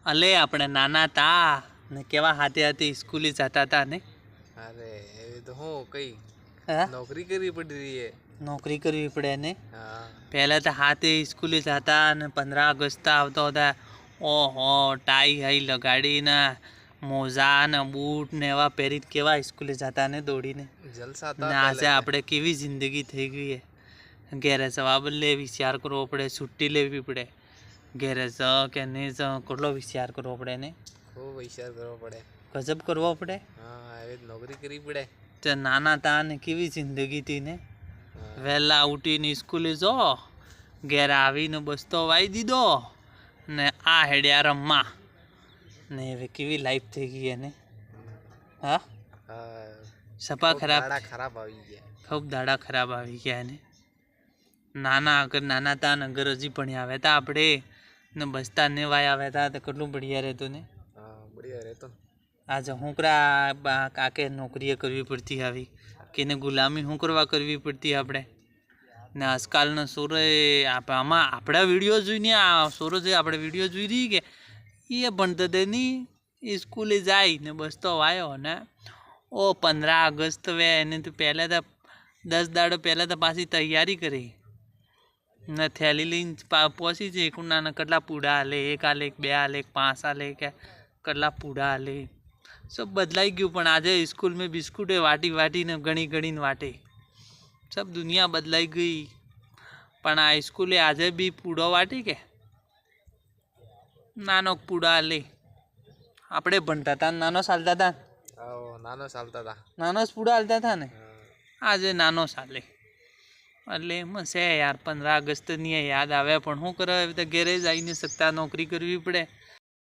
અલે આપણે નાના તા ને કેવા હાથે હાથે સ્કૂલે જતા હતા ને. અરે એ તો હું કઈ હા નોકરી કરવી પડી રહી હે. નોકરી કરવી પડે ને. હા પહેલાં તો હાથે સ્કૂલે જતા અને 15 ઓગસ્ટ આવતો હતા. ઓહો ટાઈ હાઈ લગાડીને મોજા ને બૂટ ને એવા પહેરીને કેવા સ્કૂલે જતા ને દોડીને. જલસા હતા ને આજે પહેલા આપણે કેવી જિંદગી થઈ ગઈ હે. ઘેરે જવા બદલે વિચાર કરવો પડે, છુટ્ટી લેવી પડે. ઘેરે જ કે નહીં જ કેટલો વિચાર કરવો પડે ને. ખૂબ વિચાર કરવો પડે. ગજબ કરવો પડે. હા હવે નોકરી કરવી પડે. તે નાના તા ને કેવી જિંદગી હતી ને. હા. વહેલા ઉઠીને સ્કૂલે જો, ઘેર આવીને બસ્તો વાઈ દીધો ને આ હેડ્યા રમવા ને હવે કેવી લાઈફ થઈ ગઈ એને. હા હા સપા ખૂબ ખરાબ, દાડા ખરાબ આવી ગયા. ખૂબ દાડા ખરાબ આવી ગયા એને. નાના અગર નાના તા ને અગર હજી ભણ્યા આવ્યા હતા આપણે ને બસતા ને વાય આવ્યા હતા તો કેટલું બઢિયા રહેતું ને. હા બઢિયા રહેતો ને. આજે હુંકરા કાકે નોકરીએ કરવી પડતી આવી કે એને ગુલામી શું કરવા કરવી પડતી આપણે. ને આજકાલનો સોરો આમાં આપણા વિડીયો જોઈને આ સોરો જે આપણે વિડીયો જોઈ રહી કે એ ભણતો તે નહીં સ્કૂલે જાય ને બસ તો આવ્યો ને ઓ 15 ઓગસ્ટ વે એને તો પહેલાં તો 10 દાડો પહેલાં તો પાછી તૈયારી કરી ને થેલી લઈને પહોંચી જાય કુંડાના કેટલા પૂડા હાલે, 1 હાલે 2 હાલે 5 હાલે કે કેટલા પૂડા હાલે. સબ બદલાઈ ગયું પણ આજે સ્કૂલ में બિસ્કુટે વાટી વાટીને ગણી ગણીને વાટે. સબ દુનિયા બદલાઈ ગઈ પણ આ સ્કૂલે આજે બી પૂડો વાટી કે નાનો પૂડા લે. આપણે ભણતા હતા નાનો ચાલતા હતા, નાનો ચાલતા હતા. નાનો જ પૂડા હાલતા હતા ને. હા. આજે નાનો ચાલે એટલે એમ છે યાર. 15 ઓગસ્ટની યાદ આવે પણ શું કરે, હવે તો ઘેરે જ આવીને સત્તા નોકરી કરવી પડે.